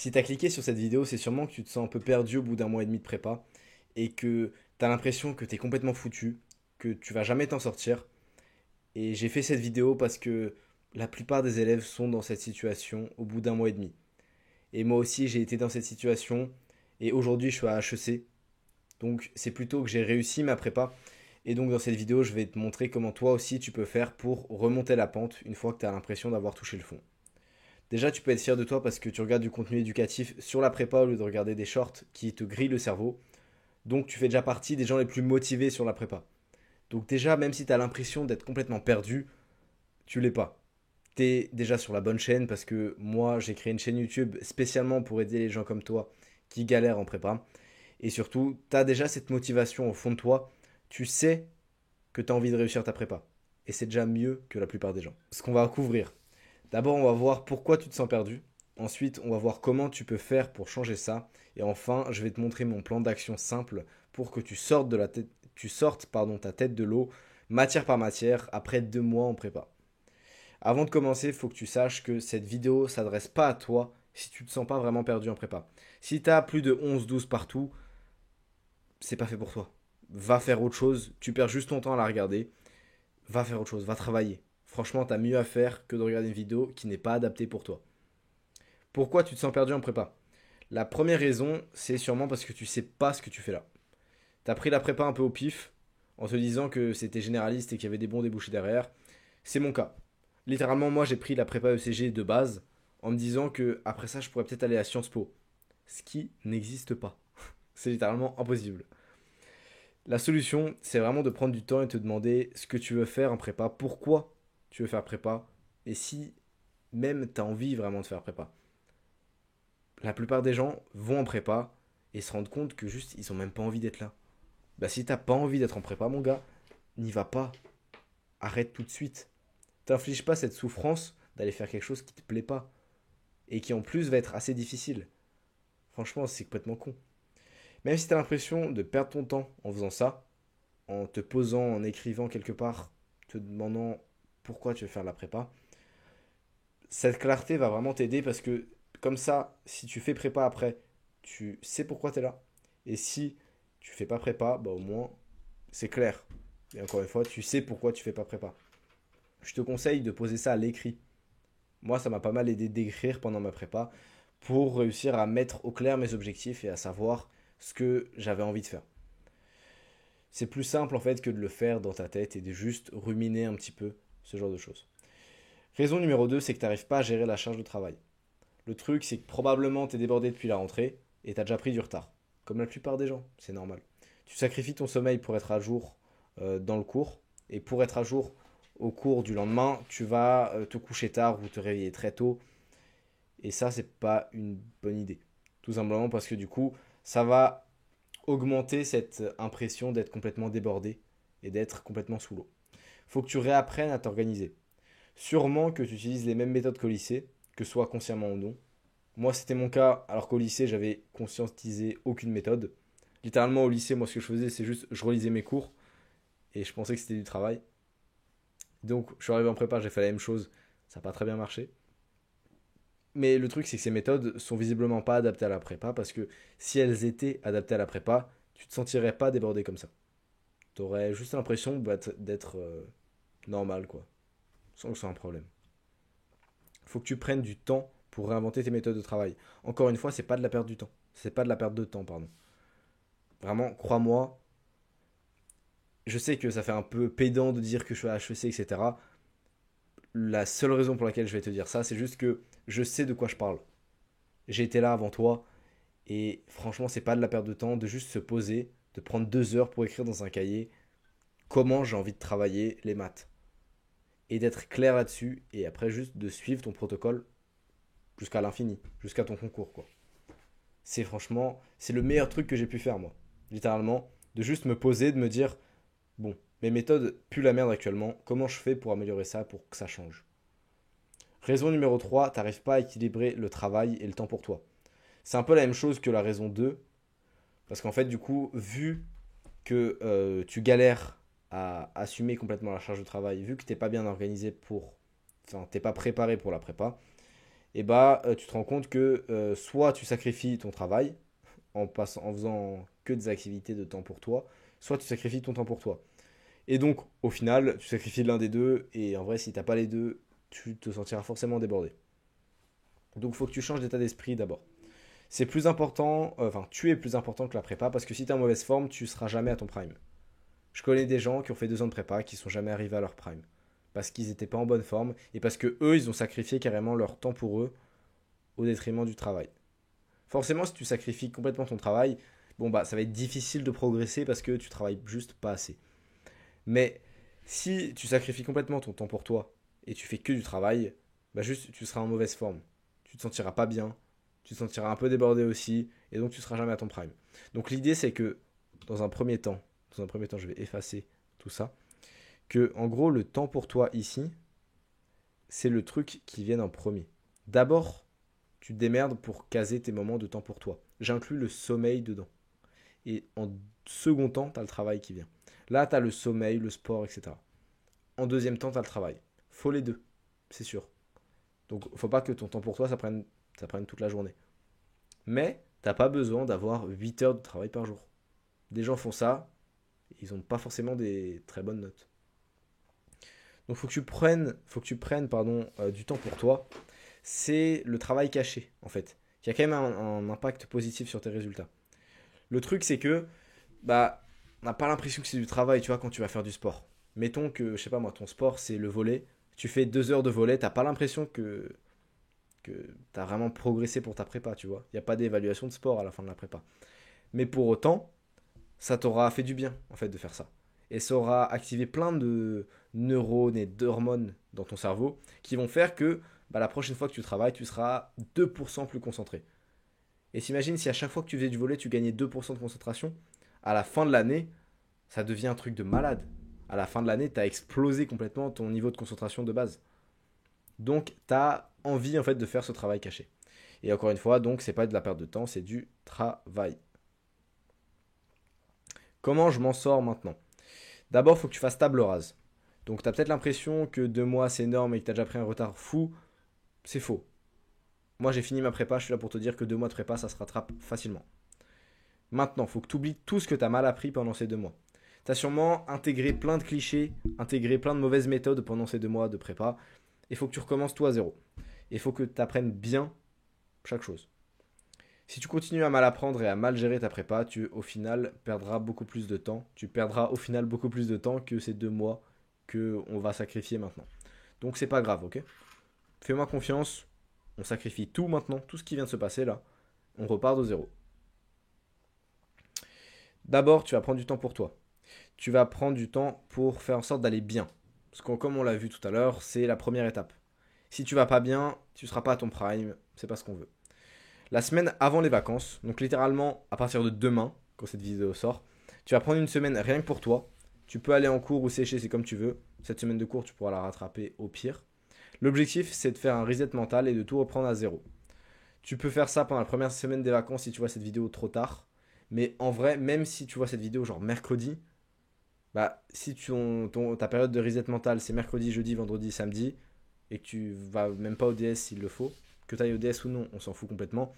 Si tu as cliqué sur cette vidéo, c'est sûrement que tu te sens un peu perdu au bout d'un mois et demi de prépa et que tu as l'impression que tu es complètement foutu, que tu vas jamais t'en sortir. Et j'ai fait cette vidéo parce que la plupart des élèves sont dans cette situation au bout d'un mois et demi. Et moi aussi, j'ai été dans cette situation et aujourd'hui, je suis à HEC. Donc, c'est plutôt que j'ai réussi ma prépa. Et donc, dans cette vidéo, je vais te montrer comment toi aussi tu peux faire pour remonter la pente une fois que tu as l'impression d'avoir touché le fond. Déjà, tu peux être fier de toi parce que tu regardes du contenu éducatif sur la prépa au lieu de regarder des shorts qui te grillent le cerveau. Donc, tu fais déjà partie des gens les plus motivés sur la prépa. Donc, déjà, même si tu as l'impression d'être complètement perdu, tu l'es pas. Tu es déjà sur la bonne chaîne parce que moi, j'ai créé une chaîne YouTube spécialement pour aider les gens comme toi qui galèrent en prépa. Et surtout, tu as déjà cette motivation au fond de toi. Tu sais que tu as envie de réussir ta prépa. Et c'est déjà mieux que la plupart des gens. Ce qu'on va couvrir. D'abord, on va voir pourquoi tu te sens perdu. Ensuite, on va voir comment tu peux faire pour changer ça. Et enfin, je vais te montrer mon plan d'action simple pour que tu sortes ta tête de l'eau matière par matière après 2 mois en prépa. Avant de commencer, il faut que tu saches que cette vidéo ne s'adresse pas à toi si tu ne te sens pas vraiment perdu en prépa. Si tu as plus de 11-12 partout, c'est pas fait pour toi. Va faire autre chose, tu perds juste ton temps à la regarder. Va faire autre chose, va travailler. Franchement, tu as mieux à faire que de regarder une vidéo qui n'est pas adaptée pour toi. Pourquoi tu te sens perdu en prépa? La première raison, c'est sûrement parce que tu sais pas ce que tu fais là. Tu as pris la prépa un peu au pif, en te disant que c'était généraliste et qu'il y avait des bons débouchés derrière. C'est mon cas. Littéralement, moi, j'ai pris la prépa ECG de base, en me disant que après ça, je pourrais peut-être aller à Sciences Po. Ce qui n'existe pas. C'est littéralement impossible. La solution, c'est vraiment de prendre du temps et te demander ce que tu veux faire en prépa, pourquoi tu veux faire prépa, et si même tu as envie vraiment de faire prépa. La plupart des gens vont en prépa et se rendent compte que juste ils ont même pas envie d'être là. Bah si t'as pas envie d'être en prépa, mon gars, n'y va pas. Arrête tout de suite. T'infliges pas cette souffrance d'aller faire quelque chose qui te plaît pas et qui en plus va être assez difficile. Franchement, c'est complètement con. Même si t'as l'impression de perdre ton temps en faisant ça, en te posant, en écrivant quelque part, te demandant pourquoi tu veux faire la prépa, cette clarté va vraiment t'aider parce que comme ça, si tu fais prépa après, tu sais pourquoi tu es là. Et si tu fais pas prépa, bah au moins c'est clair. Et encore une fois, tu sais pourquoi tu fais pas prépa. Je te conseille de poser ça à l'écrit. Moi, ça m'a pas mal aidé d'écrire pendant ma prépa pour réussir à mettre au clair mes objectifs et à savoir ce que j'avais envie de faire. C'est plus simple en fait que de le faire dans ta tête et de juste ruminer un petit peu ce genre de choses. Raison numéro 2, c'est que tu n'arrives pas à gérer la charge de travail. Le truc, c'est que probablement tu es débordé depuis la rentrée et tu as déjà pris du retard. Comme la plupart des gens, c'est normal. Tu sacrifies ton sommeil pour être à jour dans le cours. Et pour être à jour au cours du lendemain, tu vas te coucher tard ou te réveiller très tôt. Et ça, c'est pas une bonne idée. Tout simplement parce que du coup, ça va augmenter cette impression d'être complètement débordé et d'être complètement sous l'eau. Faut que tu réapprennes à t'organiser. Sûrement que tu utilises les mêmes méthodes qu'au lycée, que ce soit consciemment ou non. Moi, c'était mon cas, alors qu'au lycée, j'avais conscientisé aucune méthode. Littéralement, au lycée, moi, ce que je faisais, c'est juste, je relisais mes cours et je pensais que c'était du travail. Donc, je suis arrivé en prépa, j'ai fait la même chose. Ça n'a pas très bien marché. Mais le truc, c'est que ces méthodes sont visiblement pas adaptées à la prépa parce que si elles étaient adaptées à la prépa, tu te sentirais pas débordé comme ça. Tu aurais juste l'impression d'être normal, quoi, sans que ce soit un problème. Il faut que tu prennes du temps pour réinventer tes méthodes de travail. Encore une fois, c'est pas de la perte du temps. C'est pas de la perte de temps, pardon. Vraiment, crois-moi, je sais que ça fait un peu pédant de dire que je suis à HEC, etc. La seule raison pour laquelle je vais te dire ça, c'est juste que je sais de quoi je parle. J'ai été là avant toi et franchement, c'est pas de la perte de temps de juste se poser, de prendre 2 heures pour écrire dans un cahier comment j'ai envie de travailler les maths et d'être clair là-dessus et après juste de suivre ton protocole jusqu'à l'infini, jusqu'à ton concours, quoi. C'est franchement, c'est le meilleur truc que j'ai pu faire, moi. Littéralement, de juste me poser, de me dire, bon, mes méthodes puent la merde actuellement, comment je fais pour améliorer ça, pour que ça change. Raison numéro 3, t'arrives pas à équilibrer le travail et le temps pour toi. C'est un peu la même chose que la raison 2, parce qu'en fait, du coup, vu que tu galères à assumer complètement la charge de travail, vu que t'es pas bien organisé pour. Enfin, t'es pas préparé pour la prépa, et bah tu te rends compte que soit tu sacrifies ton travail en faisant que des activités de temps pour toi, soit tu sacrifies ton temps pour toi. Et donc, au final, tu sacrifies l'un des deux, et en vrai, si t'as pas les deux, tu te sentiras forcément débordé. Donc, il faut que tu changes d'état d'esprit d'abord. C'est plus important, enfin, tu es plus important que la prépa, parce que si tu es en mauvaise forme, tu seras jamais à ton prime. Je connais des gens qui ont fait 2 ans de prépa qui sont jamais arrivés à leur prime. Parce qu'ils n'étaient pas en bonne forme, et parce que eux, ils ont sacrifié carrément leur temps pour eux, au détriment du travail. Forcément, si tu sacrifies complètement ton travail, bon bah ça va être difficile de progresser parce que tu travailles juste pas assez. Mais si tu sacrifies complètement ton temps pour toi et tu fais que du travail, bah juste tu seras en mauvaise forme. Tu te sentiras pas bien, tu te sentiras un peu débordé aussi, et donc tu seras jamais à ton prime. Donc l'idée c'est que dans un premier temps je vais effacer tout ça, que en gros le temps pour toi ici, c'est le truc qui vient en premier. D'abord, tu te démerdes pour caser tes moments de temps pour toi. J'inclus le sommeil dedans. Et en second temps, tu as le travail qui vient. Là, tu as le sommeil, le sport, etc. En deuxième temps, tu as le travail. Faut les deux, c'est sûr. Donc, faut pas que ton temps pour toi, ça prenne toute la journée. Mais, t'as pas besoin d'avoir 8 heures de travail par jour. Des gens font ça, ils n'ont pas forcément des très bonnes notes. Donc, faut que tu prennes du temps pour toi. C'est le travail caché, en fait, qui a quand même un impact positif sur tes résultats. Le truc, c'est que, bah, on n'a pas l'impression que c'est du travail, tu vois, quand tu vas faire du sport. Mettons que, je sais pas moi, ton sport, c'est le volley. Tu fais 2 heures de volley, t'as pas l'impression que tu as vraiment progressé pour ta prépa, tu vois. Il n'y a pas d'évaluation de sport à la fin de la prépa. Mais pour autant, ça t'aura fait du bien, en fait, de faire ça. Et ça aura activé plein de neurones et d'hormones dans ton cerveau qui vont faire que bah, la prochaine fois que tu travailles, tu seras 2% plus concentré. Et t'imagines si à chaque fois que tu faisais du volet, tu gagnais 2% de concentration, à la fin de l'année, ça devient un truc de malade. À la fin de l'année, tu as explosé complètement ton niveau de concentration de base. Donc, tu as envie en fait de faire ce travail caché. Et encore une fois, donc, c'est pas de la perte de temps, c'est du travail. Comment je m'en sors maintenant? D'abord, il faut que tu fasses table rase. Donc, tu as peut-être l'impression que 2 mois c'est énorme et que tu as déjà pris un retard fou. C'est faux. Moi, j'ai fini ma prépa, je suis là pour te dire que 2 mois de prépa, ça se rattrape facilement. Maintenant, il faut que tu oublies tout ce que tu as mal appris pendant ces 2 mois. Tu as sûrement intégré plein de clichés, intégré plein de mauvaises méthodes pendant ces 2 mois de prépa. Il faut que tu recommences tout à zéro. Il faut que tu apprennes bien chaque chose. Si tu continues à mal apprendre et à mal gérer ta prépa, tu au final perdras beaucoup plus de temps. Tu perdras au final beaucoup plus de temps que ces 2 mois que on va sacrifier maintenant. Donc c'est pas grave, ok? Fais-moi confiance. On sacrifie tout maintenant, tout ce qui vient de se passer là. On repart de zéro. D'abord, tu vas prendre du temps pour toi. Tu vas prendre du temps pour faire en sorte d'aller bien. Parce que comme on l'a vu tout à l'heure, c'est la première étape. Si tu vas pas bien, tu seras pas à ton prime, c'est pas ce qu'on veut. La semaine avant les vacances, donc littéralement à partir de demain, quand cette vidéo sort, tu vas prendre une semaine rien que pour toi. Tu peux aller en cours ou sécher, c'est comme tu veux. Cette semaine de cours, tu pourras la rattraper au pire. L'objectif, c'est de faire un reset mental et de tout reprendre à zéro. Tu peux faire ça pendant la première semaine des vacances si tu vois cette vidéo trop tard. Mais en vrai, même si tu vois cette vidéo genre mercredi, bah si ta période de reset mental c'est mercredi, jeudi, vendredi, samedi, et que tu vas même pas au DS s'il le faut, que tu ailles au DS ou non, on s'en fout complètement,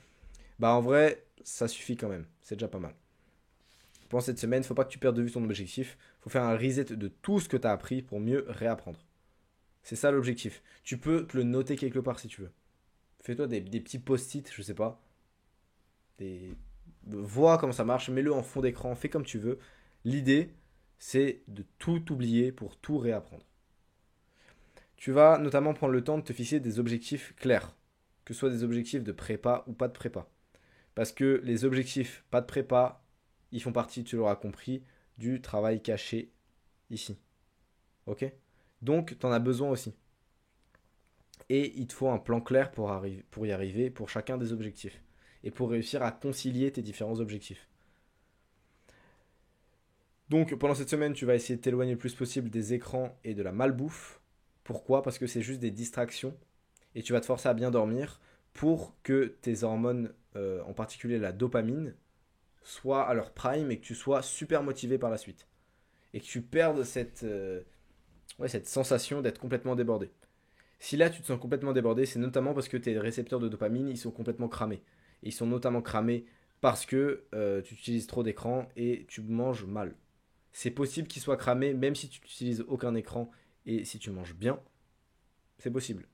bah en vrai, ça suffit quand même. C'est déjà pas mal. Pendant cette semaine, faut pas que tu perdes de vue ton objectif. Faut faire un reset de tout ce que tu as appris pour mieux réapprendre. C'est ça l'objectif. Tu peux te le noter quelque part si tu veux. Fais-toi des petits post-it, je sais pas. Des... Vois comment ça marche, mets-le en fond d'écran, fais comme tu veux. L'idée, c'est de tout oublier pour tout réapprendre. Tu vas notamment prendre le temps de te fixer des objectifs clairs, que ce soit des objectifs de prépa ou pas de prépa. Parce que les objectifs pas de prépa, ils font partie, tu l'auras compris, du travail caché ici. Ok? Donc, tu en as besoin aussi. Et il te faut un plan clair pour y arriver pour chacun des objectifs. Et pour réussir à concilier tes différents objectifs. Donc, pendant cette semaine, tu vas essayer de t'éloigner le plus possible des écrans et de la malbouffe. Pourquoi? Parce que c'est juste des distractions. Et tu vas te forcer à bien dormir pour que tes hormones, en particulier la dopamine, soient à leur prime et que tu sois super motivé par la suite. Et que tu perdes cette sensation d'être complètement débordé. Si là tu te sens complètement débordé, c'est notamment parce que tes récepteurs de dopamine ils sont complètement cramés. Et ils sont notamment cramés parce que tu utilises trop d'écran et tu manges mal. C'est possible qu'ils soient cramés même si tu n'utilises aucun écran et si tu manges bien, c'est possible.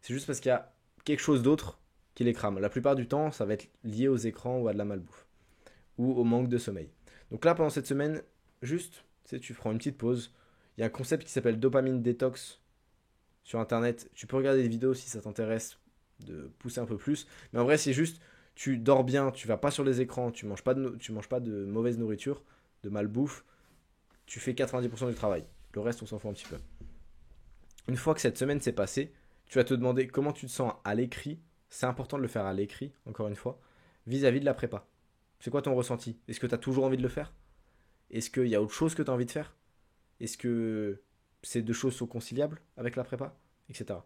C'est juste parce qu'il y a quelque chose d'autre qui les crame. La plupart du temps, ça va être lié aux écrans ou à de la malbouffe ou au manque de sommeil. Donc là, pendant cette semaine, juste, tu prends une petite pause. Il y a un concept qui s'appelle dopamine détox sur internet. Tu peux regarder des vidéos si ça t'intéresse de pousser un peu plus. Mais en vrai, c'est juste, tu dors bien, tu vas pas sur les écrans, tu manges pas de mauvaise nourriture, de malbouffe. Tu fais 90% du travail. Le reste, on s'en fout un petit peu. Une fois que cette semaine s'est passée, tu vas te demander comment tu te sens à l'écrit. C'est important de le faire à l'écrit, encore une fois, vis-à-vis de la prépa. C'est quoi ton ressenti? Est-ce que tu as toujours envie de le faire? Est-ce qu'il y a autre chose que tu as envie de faire? Est-ce que ces deux choses sont conciliables avec la prépa? Etc.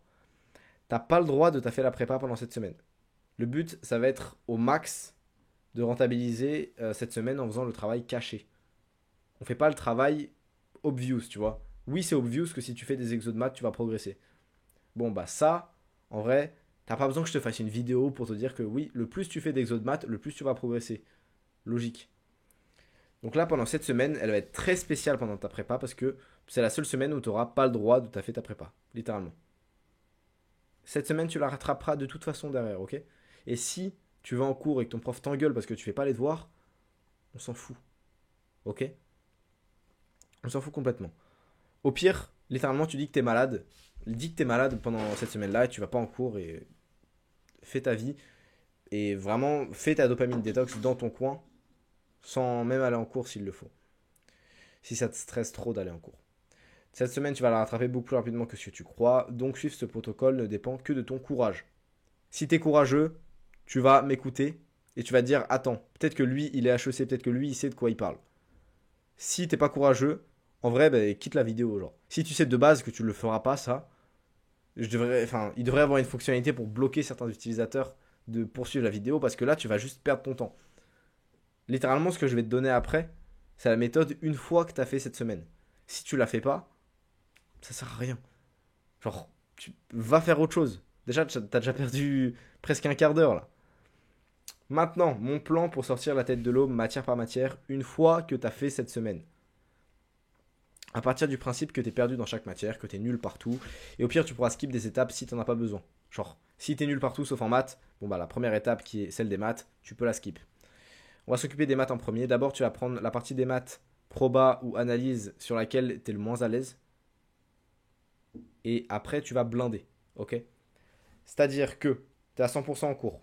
T'as pas le droit de taffer la prépa pendant cette semaine. Le but, ça va être au max de rentabiliser cette semaine en faisant le travail caché. On fait pas le travail obvious, tu vois. Oui, c'est obvious que si tu fais des exos de maths, tu vas progresser. Bon, bah ça, en vrai, t'as pas besoin que je te fasse une vidéo pour te dire que oui, le plus tu fais d'exos de maths, le plus tu vas progresser. Logique. Donc là, pendant cette semaine, elle va être très spéciale pendant ta prépa parce que c'est la seule semaine où tu n'auras pas le droit de taffer ta prépa, littéralement. Cette semaine, tu la rattraperas de toute façon derrière, ok? Et si tu vas en cours et que ton prof t'engueule parce que tu fais pas les devoirs, on s'en fout, ok? On s'en fout complètement. Au pire, littéralement, tu dis que t'es malade. Dis que t'es malade pendant cette semaine-là et tu vas pas en cours et fais ta vie. Et vraiment, fais ta dopamine détox dans ton coin sans même aller en cours s'il le faut. Si ça te stresse trop d'aller en cours. Cette semaine, tu vas la rattraper beaucoup plus rapidement que ce que tu crois. Donc, suivre ce protocole ne dépend que de ton courage. Si tu es courageux, tu vas m'écouter et tu vas te dire attends, peut-être que lui, il est HEC, peut-être que lui, il sait de quoi il parle. Si t'es pas courageux, en vrai, bah, quitte la vidéo. Genre. Si tu sais de base que tu ne le feras pas, ça, il devrait avoir une fonctionnalité pour bloquer certains utilisateurs de poursuivre la vidéo parce que là, tu vas juste perdre ton temps. Littéralement, ce que je vais te donner après, c'est la méthode une fois que tu as fait cette semaine. Si tu la fais pas, ça sert à rien. Genre, tu vas faire autre chose. Déjà, t'as déjà perdu presque un quart d'heure là. Maintenant, mon plan pour sortir la tête de l'eau matière par matière, une fois que t'as fait cette semaine. À partir du principe que t'es perdu dans chaque matière, que t'es nul partout, et au pire, tu pourras skip des étapes si t'en as pas besoin. Genre, si t'es nul partout sauf en maths, bon bah la première étape qui est celle des maths, tu peux la skip. On va s'occuper des maths en premier. D'abord, tu vas prendre la partie des maths proba ou analyse sur laquelle t'es le moins à l'aise. Et après, tu vas blinder. Ok? C'est-à-dire que tu es à 100% en cours.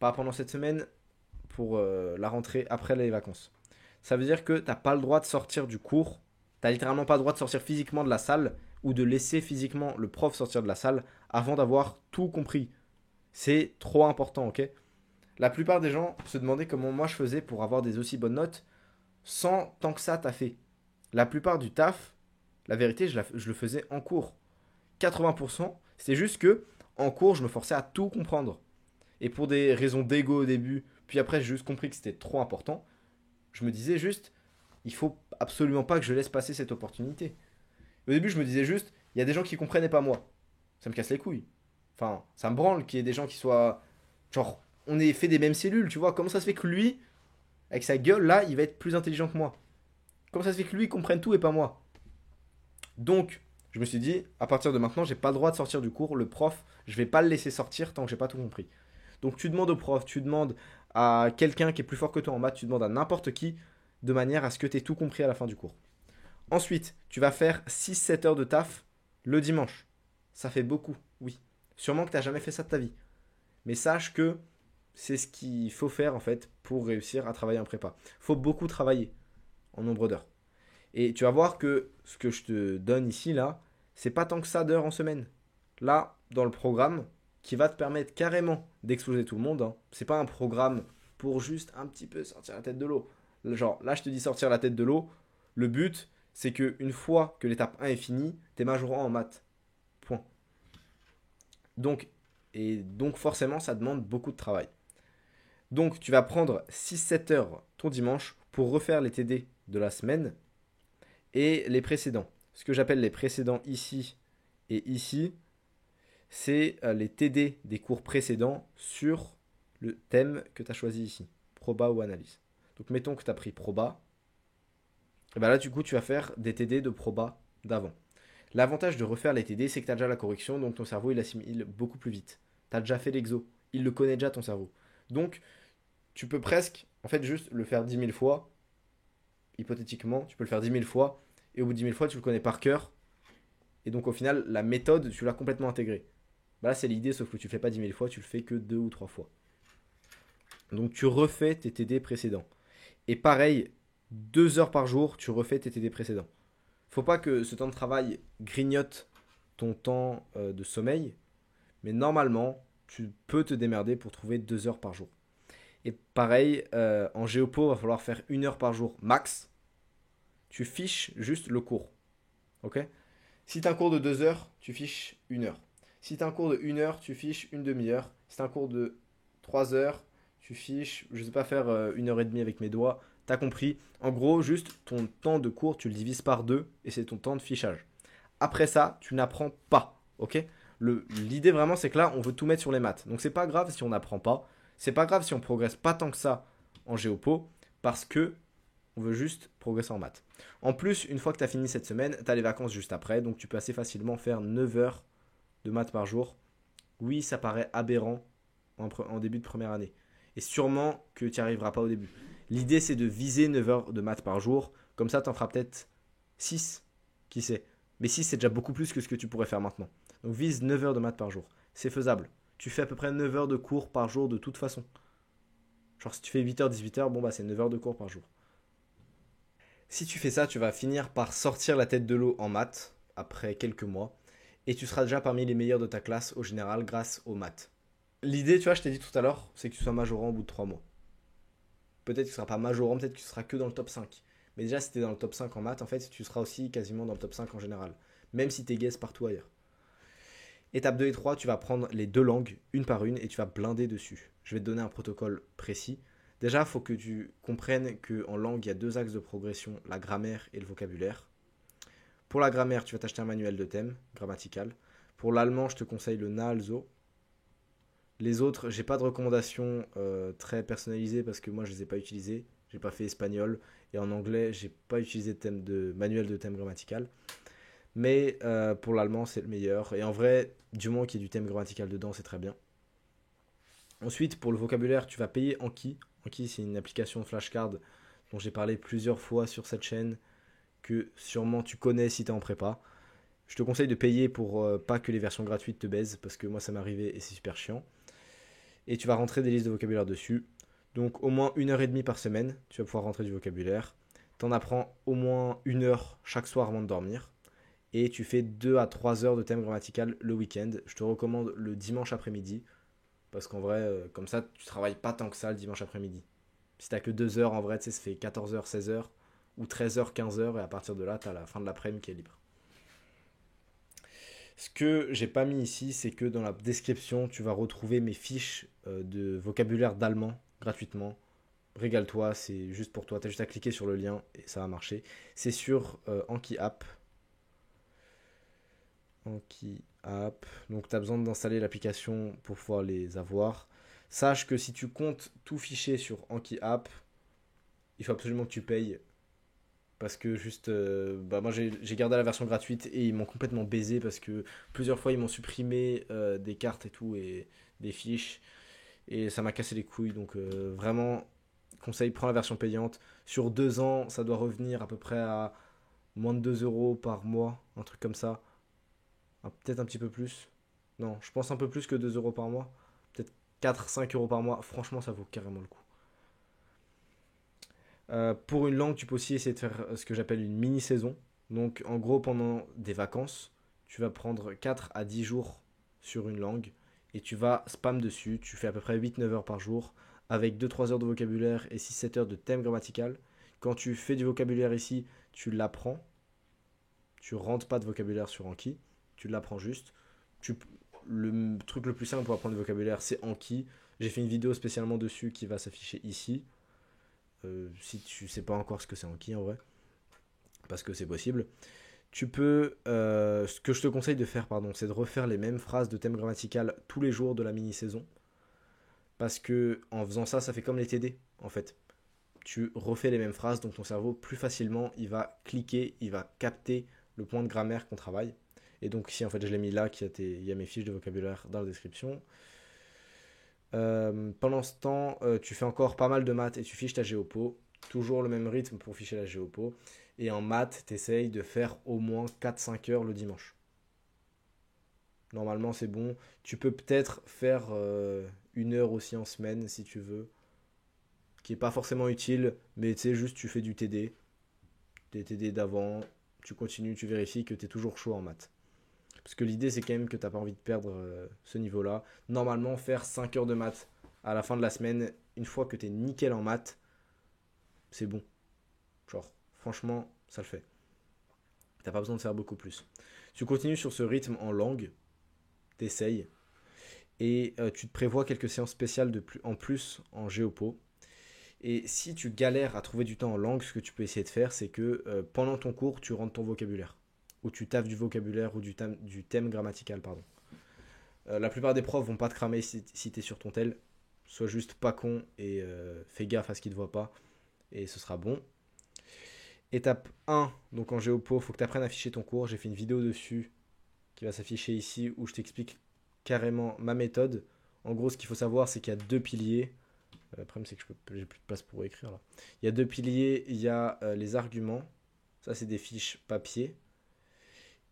Pas pendant cette semaine, pour la rentrée après les vacances. Ça veut dire que tu n'as pas le droit de sortir du cours. Tu n'as littéralement pas le droit de sortir physiquement de la salle ou de laisser physiquement le prof sortir de la salle avant d'avoir tout compris. C'est trop important, ok? La plupart des gens se demandaient comment moi je faisais pour avoir des aussi bonnes notes sans tant que ça taffer. La plupart du taf, la vérité, je le faisais en cours. 80%, c'est juste que en cours, je me forçais à tout comprendre. Et pour des raisons d'ego au début, puis après, j'ai juste compris que c'était trop important. Je me disais juste, il faut absolument pas que je laisse passer cette opportunité. Au début, je me disais juste, il y a des gens qui comprenaient pas moi. Ça me casse les couilles. Enfin, ça me branle qu'il y ait des gens qui soient. Genre, on est fait des mêmes cellules, tu vois. Comment ça se fait que lui, avec sa gueule, là, il va être plus intelligent que moi? Comment ça se fait que lui, il comprenne tout et pas moi? Donc, je me suis dit, à partir de maintenant, j'ai pas le droit de sortir du cours. Le prof, je vais pas le laisser sortir tant que j'ai pas tout compris. Donc, tu demandes au prof, tu demandes à quelqu'un qui est plus fort que toi en maths, tu demandes à n'importe qui, de manière à ce que tu aies tout compris à la fin du cours. Ensuite, tu vas faire 6-7 heures de taf le dimanche. Ça fait beaucoup, oui. Sûrement que tu n'as jamais fait ça de ta vie. Mais sache que c'est ce qu'il faut faire en fait pour réussir à travailler en prépa. Il faut beaucoup travailler en nombre d'heures. Et tu vas voir que ce que je te donne ici, là, c'est pas tant que ça d'heures en semaine. Là, dans le programme, qui va te permettre carrément d'exploser tout le monde, hein, c'est pas un programme pour juste un petit peu sortir la tête de l'eau. Genre, là, je te dis sortir la tête de l'eau. Le but, c'est qu'une fois que l'étape 1 est finie, t'es majorant en maths. Point. Donc forcément, ça demande beaucoup de travail. Donc, tu vas prendre 6-7 heures ton dimanche pour refaire les TD de la semaine et les précédents. Ce que j'appelle les précédents ici et ici, c'est les TD des cours précédents sur le thème que tu as choisi ici, proba ou analyse. Donc mettons que tu as pris proba, et ben là du coup tu vas faire des TD de proba d'avant. L'avantage de refaire les TD, c'est que tu as déjà la correction, donc ton cerveau il assimile beaucoup plus vite. Tu as déjà fait l'exo, il le connaît déjà ton cerveau. Donc tu peux presque, en fait, juste le faire 10 000 fois, hypothétiquement, tu peux le faire 10 000 fois, et au bout de 10 000 fois, tu le connais par cœur, et donc au final, la méthode, tu l'as complètement intégrée. Bah là, c'est l'idée, sauf que tu le fais pas 10 000 fois, tu le fais que 2 ou 3 fois. Donc tu refais tes TD précédents. Et pareil, 2 heures par jour, tu refais tes TD précédents. Faut pas que ce temps de travail grignote ton temps de sommeil, mais normalement, tu peux te démerder pour trouver 2 heures par jour. Et pareil, en géopo, il va falloir faire 1 heure par jour max. Tu fiches juste le cours. Ok. Si tu as un cours de 2 heures, tu fiches 1 heure. Si tu as un cours de 1 heure, tu fiches une demi-heure. Si tu as un cours de 3 heures, tu fiches, je ne sais pas faire 1 heure et demie avec mes doigts. Tu as compris. En gros, juste ton temps de cours, tu le divises par 2 et c'est ton temps de fichage. Après ça, tu n'apprends pas. Ok. L'idée vraiment, c'est que là, on veut tout mettre sur les maths. Donc c'est pas grave si on n'apprend pas. C'est pas grave si on progresse pas tant que ça en géopo parce que on veut juste progresser en maths. En plus, une fois que tu as fini cette semaine, tu as les vacances juste après, donc tu peux assez facilement faire 9 heures de maths par jour. Oui, ça paraît aberrant en début de première année. Et sûrement que tu n'y arriveras pas au début. L'idée, c'est de viser 9 heures de maths par jour. Comme ça, tu en feras peut-être 6, qui sait. Mais 6, c'est déjà beaucoup plus que ce que tu pourrais faire maintenant. Donc vise 9 heures de maths par jour. C'est faisable. Tu fais à peu près 9 heures de cours par jour de toute façon. Genre si tu fais 8 heures, 18 heures, bon bah c'est 9 heures de cours par jour. Si tu fais ça, tu vas finir par sortir la tête de l'eau en maths après quelques mois. Et tu seras déjà parmi les meilleurs de ta classe au général grâce aux maths. L'idée, tu vois, je t'ai dit tout à l'heure, c'est que tu sois majorant au bout de 3 mois. Peut-être que tu ne seras pas majorant, peut-être que tu seras que dans le top 5. Mais déjà, si tu es dans le top 5 en maths, en fait, tu seras aussi quasiment dans le top 5 en général. Même si tu es guess partout ailleurs. Étape 2 et 3, tu vas prendre les deux langues, une par une, et tu vas blinder dessus. Je vais te donner un protocole précis. Déjà, il faut que tu comprennes qu'en langue, il y a deux axes de progression, la grammaire et le vocabulaire. Pour la grammaire, tu vas t'acheter un manuel de thème grammatical. Pour l'allemand, je te conseille le Naalso. Les autres, j'ai pas de recommandations très personnalisées parce que moi, je les ai pas utilisées. J'ai pas fait espagnol. Et en anglais, j'ai pas utilisé de manuel de thème grammatical. Mais pour l'allemand, c'est le meilleur. Et en vrai, du moment qu'il y ait du thème grammatical dedans, c'est très bien. Ensuite, pour le vocabulaire, tu vas payer Anki. Anki, c'est une application de flashcard dont j'ai parlé plusieurs fois sur cette chaîne, que sûrement tu connais si tu es en prépa. Je te conseille de payer pour pas que les versions gratuites te baisent, parce que moi ça m'est arrivé et c'est super chiant. Et tu vas rentrer des listes de vocabulaire dessus. Donc au moins 1 heure et demie par semaine, tu vas pouvoir rentrer du vocabulaire. Tu en apprends au moins 1 heure chaque soir avant de dormir. Et tu fais 2 à 3 heures de thème grammatical le week-end. Je te recommande le dimanche après-midi. Parce qu'en vrai, comme ça, tu travailles pas tant que ça le dimanche après-midi. Si t'as que 2 heures, en vrai, tu sais, ça fait 14 heures, 16 heures. Ou 13 heures, 15 heures. Et à partir de là, t'as la fin de l'après-midi qui est libre. Ce que j'ai pas mis ici, c'est que dans la description, tu vas retrouver mes fiches de vocabulaire d'allemand gratuitement. Régale-toi, c'est juste pour toi. Tu as juste à cliquer sur le lien et ça va marcher. C'est sur Anki App. Anki App. Donc tu as besoin d'installer l'application pour pouvoir les avoir. Sache que si tu comptes tout ficher sur Anki App, il faut absolument que tu payes. Parce que juste, bah moi j'ai gardé la version gratuite et ils m'ont complètement baisé parce que plusieurs fois ils m'ont supprimé des cartes et tout et des fiches et ça m'a cassé les couilles. Donc vraiment, conseil, prends la version payante. Sur 2 ans, ça doit revenir à peu près à moins de 2 euros par mois, un truc comme ça. Peut-être un petit peu plus. Non, je pense un peu plus que 2 euros par mois. Peut-être 4-5 euros par mois. Franchement, ça vaut carrément le coup. Pour une langue, tu peux aussi essayer de faire ce que j'appelle une mini-saison. Donc, en gros, pendant des vacances, tu vas prendre 4 à 10 jours sur une langue et tu vas spam dessus. Tu fais à peu près 8-9 heures par jour avec 2-3 heures de vocabulaire et 6-7 heures de thème grammatical. Quand tu fais du vocabulaire ici, tu l'apprends. Tu rentres pas de vocabulaire sur Anki. Tu l'apprends juste. Tu, le truc le plus simple pour apprendre le vocabulaire, c'est Anki. J'ai fait une vidéo spécialement dessus qui va s'afficher ici. Si tu sais pas encore ce que c'est Anki en vrai, parce que c'est possible. Ce que je te conseille de faire, pardon, c'est de refaire les mêmes phrases de thème grammatical tous les jours de la mini-saison. Parce que en faisant ça, ça fait comme les TD, en fait. Tu refais les mêmes phrases, donc ton cerveau, plus facilement, il va cliquer, il va capter le point de grammaire qu'on travaille. Et donc ici, en fait, je l'ai mis là, il y a mes fiches de vocabulaire dans la description. Pendant ce temps, tu fais encore pas mal de maths et tu fiches ta géopo. Toujours le même rythme pour ficher la géopo. Et en maths, tu essayes de faire au moins 4-5 heures le dimanche. Normalement, c'est bon. Tu peux peut-être faire 1 heure aussi en semaine si tu veux, qui est pas forcément utile, mais tu sais, juste tu fais du TD, des TD d'avant, tu continues, tu vérifies que tu es toujours chaud en maths. Parce que l'idée, c'est quand même que tu n'as pas envie de perdre ce niveau-là. Normalement, faire 5 heures de maths à la fin de la semaine, une fois que tu es nickel en maths, c'est bon. Genre, franchement, ça le fait. T'as pas besoin de faire beaucoup plus. Tu continues sur ce rythme en langue, t'essayes, et tu te prévois quelques séances spéciales en plus en géopo. Et si tu galères à trouver du temps en langue, ce que tu peux essayer de faire, c'est que pendant ton cours, tu rentres ton vocabulaire. Ou tu taffes du vocabulaire ou du thème grammatical, pardon. La plupart des profs vont pas te cramer si tu es sur ton tel. Sois juste pas con et fais gaffe à ce qu'ils ne te voient pas. Et ce sera bon. Étape 1, donc en géopo, il faut que tu apprennes à ficher ton cours. J'ai fait une vidéo dessus qui va s'afficher ici où je t'explique carrément ma méthode. En gros, ce qu'il faut savoir, c'est qu'il y a 2 piliers. Le problème, c'est que j'ai plus de place pour écrire là. Il y a 2 piliers. Il y a les arguments. Ça, c'est des fiches papier.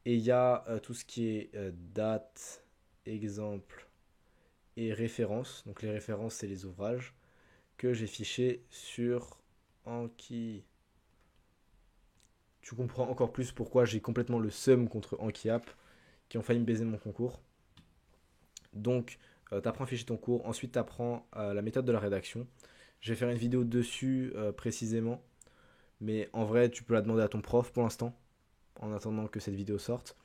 Et il y a tout ce qui est date, exemple et référence. Donc les références, c'est les ouvrages que j'ai fichés sur Anki. Tu comprends encore plus pourquoi j'ai complètement le seum contre AnkiApp qui ont failli me baiser mon concours. Donc, tu apprends à ficher ton cours. Ensuite, tu apprends la méthode de la rédaction. Je vais faire une vidéo dessus précisément. Mais en vrai, tu peux la demander à ton prof pour l'instant, en attendant que cette vidéo sorte.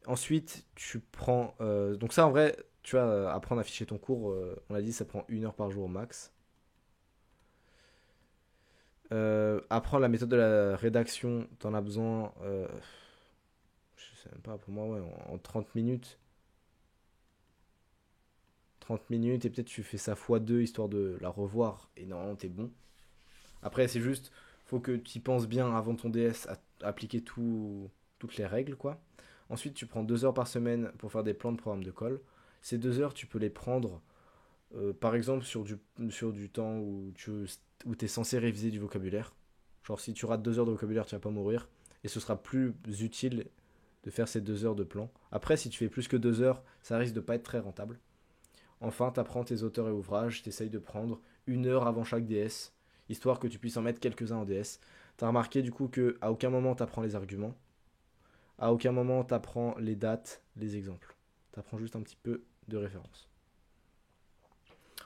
Ensuite, tu prends. Donc, ça, en vrai, tu vas apprendre à ficher ton cours. On a dit, ça prend 1 heure par jour au max. Apprendre la méthode de la rédaction, tu en as besoin. Je sais même pas, pour moi, ouais, en 30 minutes. 30 minutes et peut-être tu fais ça x2 histoire de la revoir et normalement t'es bon. Après, c'est juste, faut que tu y penses bien avant ton DS à appliquer toutes les règles, quoi. Ensuite, tu prends 2 heures par semaine pour faire des plans de programme de colle. Ces 2 heures, tu peux les prendre, par exemple, sur du temps où tu es censé réviser du vocabulaire. Genre, si tu rates 2 heures de vocabulaire, tu vas pas mourir. Et ce sera plus utile de faire ces 2 heures de plan. Après, si tu fais plus que 2 heures, ça risque de pas être très rentable. Enfin, tu apprends tes auteurs et ouvrages, tu essayes de prendre 1 heure avant chaque DS, histoire que tu puisses en mettre quelques-uns en DS. Tu as remarqué du coup que à aucun moment tu apprends les arguments, à aucun moment tu apprends les dates, les exemples. Tu apprends juste un petit peu de référence.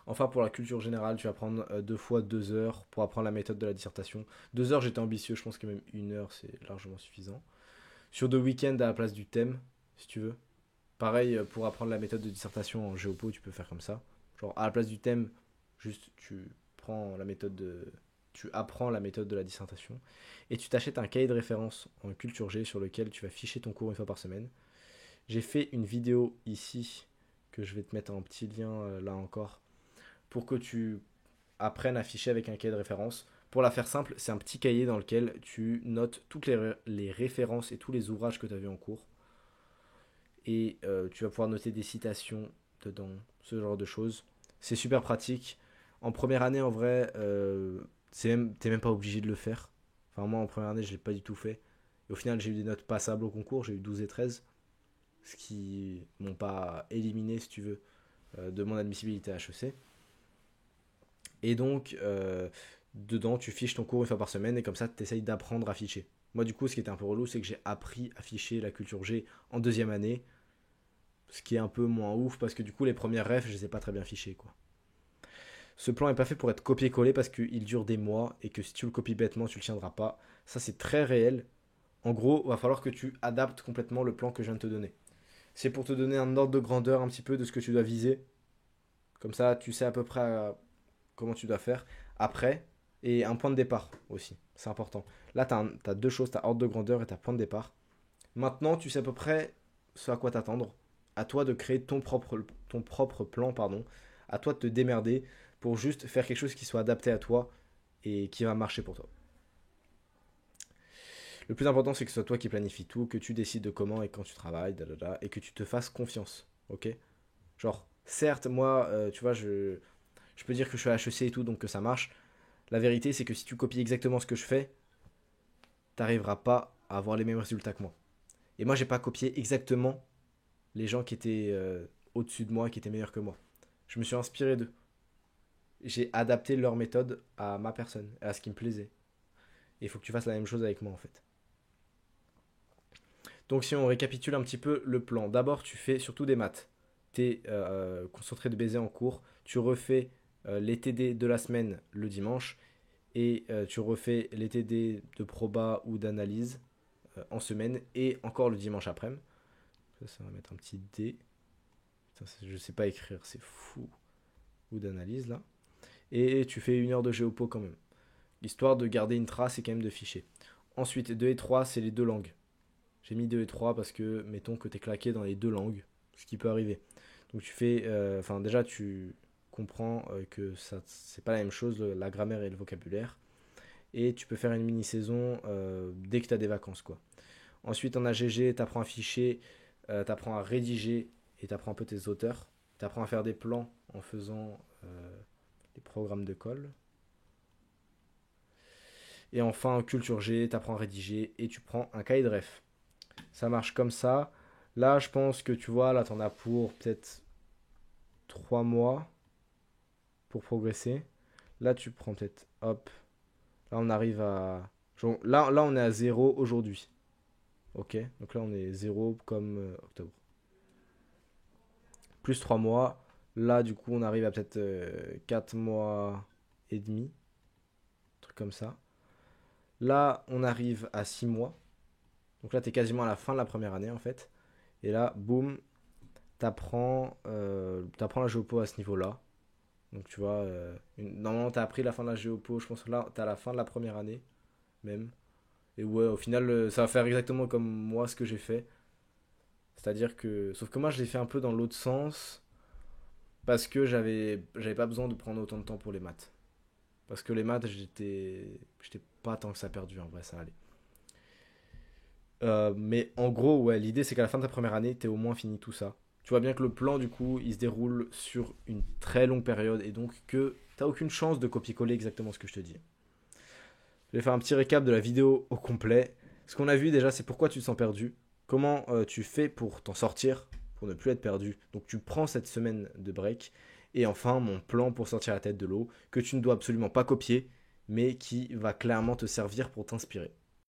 Enfin, pour la culture générale, tu vas prendre 2 fois 2 heures pour apprendre la méthode de la dissertation. 2 heures, j'étais ambitieux, je pense que même 1 heure, c'est largement suffisant. Sur 2 week-ends à la place du thème, si tu veux. Pareil, pour apprendre la méthode de dissertation en géopo, tu peux faire comme ça. Genre, à la place du thème, juste tu apprends la méthode de la dissertation et tu t'achètes un cahier de référence en culture G sur lequel tu vas ficher ton cours 1 fois par semaine. J'ai fait une vidéo ici que je vais te mettre en petit lien là encore pour que tu apprennes à ficher avec un cahier de référence. Pour la faire simple, c'est un petit cahier dans lequel tu notes toutes les références et tous les ouvrages que tu as vus en cours et tu vas pouvoir noter des citations dedans, ce genre de choses. C'est super pratique. En première année, en vrai, t'es même pas obligé de le faire. Enfin, moi, en première année, je l'ai pas du tout fait. Et au final, j'ai eu des notes passables au concours, j'ai eu 12 et 13, ce qui m'ont pas éliminé, si tu veux, de mon admissibilité à HEC. Et donc, dedans, tu fiches ton cours 1 fois par semaine et comme ça, tu essayes d'apprendre à ficher. Moi, du coup, ce qui était un peu relou, c'est que j'ai appris à ficher la culture G en deuxième année. Ce qui est un peu moins ouf parce que du coup, les premières refs, je les ai pas très bien fichées, quoi. Ce plan est pas fait pour être copié-collé parce qu'il dure des mois et que si tu le copies bêtement, tu le tiendras pas. Ça, c'est très réel. En gros, il va falloir que tu adaptes complètement le plan que je viens de te donner. C'est pour te donner un ordre de grandeur un petit peu de ce que tu dois viser. Comme ça, tu sais à peu près comment tu dois faire après. Et un point de départ aussi, c'est important. Là, tu as 2 choses, tu as ordre de grandeur et tu as point de départ. Maintenant, tu sais à peu près ce à quoi t'attendre. À toi de créer ton propre plan, pardon. À toi de te démerder pour juste faire quelque chose qui soit adapté à toi et qui va marcher pour toi. Le plus important, c'est que ce soit toi qui planifie tout, que tu décides de comment et quand tu travailles, et que tu te fasses confiance. Ok. Genre, certes, moi, tu vois, je peux dire que je suis à HEC et tout, donc que ça marche. La vérité, c'est que si tu copies exactement ce que je fais, t'arriveras pas à avoir les mêmes résultats que moi. Et moi, j'ai pas copié exactement les gens qui étaient au-dessus de moi, qui étaient meilleurs que moi. Je me suis inspiré d'eux. J'ai adapté leur méthode à ma personne, à ce qui me plaisait. Et il faut que tu fasses la même chose avec moi, en fait. Donc, si on récapitule un petit peu le plan, d'abord, tu fais surtout des maths. Tu es concentré de baiser en cours. Tu refais les TD de la semaine le dimanche. Et tu refais les TD de proba ou d'analyse en semaine. Et encore le dimanche après-midi. Ça va mettre un petit D. Putain, je sais pas écrire, c'est fou. Ou d'analyse là. Et tu fais 1 heure de géopo quand même. Histoire de garder une trace et quand même de fichier. Ensuite, 2 et 3, c'est les deux langues. J'ai mis 2 et 3 parce que, mettons que t'es claqué dans les deux langues, ce qui peut arriver. Donc tu fais, enfin déjà tu comprends que ça c'est pas la même chose, la grammaire et le vocabulaire. Et tu peux faire une mini-saison dès que tu as des vacances quoi. Ensuite en AGG, tu apprends à ficher, tu apprends à rédiger et tu apprends un peu tes auteurs. Tu apprends à faire des plans en faisant les programmes de colle. Et enfin en culture G, tu apprends à rédiger et tu prends un cahier de ref. Ça marche comme ça. Là, je pense que tu vois, là, t'en as pour peut-être 3 mois pour progresser. Là, tu prends peut-être, hop, là, on arrive à... genre, là, on est à 0 aujourd'hui. Ok. Donc là, on est 0 comme octobre. Plus 3 mois. Là, du coup, on arrive à peut-être 4 mois et demi. Un truc comme ça. Là, on arrive à 6 mois. Donc là, t'es quasiment à la fin de la première année, en fait. Et là, boum, t'apprends la géopo à ce niveau-là. Donc tu vois, normalement t'as appris la fin de la géopo, je pense que là t'as la fin de la première année même. Et ouais, au final ça va faire exactement comme moi ce que j'ai fait. C'est-à-dire que, sauf que moi je l'ai fait un peu dans l'autre sens parce que j'avais pas besoin de prendre autant de temps pour les maths. Parce que les maths j'étais pas tant que ça perdu en vrai, ça allait. Mais en gros, ouais, l'idée c'est qu'à la fin de ta première année, t'es au moins fini tout ça. Tu vois bien que le plan, du coup, il se déroule sur une très longue période et donc que t'as aucune chance de copier-coller exactement ce que je te dis. Je vais faire un petit récap de la vidéo au complet. Ce qu'on a vu déjà, c'est pourquoi tu te sens perdu, comment tu fais pour t'en sortir, pour ne plus être perdu. Donc tu prends cette semaine de break. Et enfin, mon plan pour sortir la tête de l'eau, que tu ne dois absolument pas copier, mais qui va clairement te servir pour t'inspirer.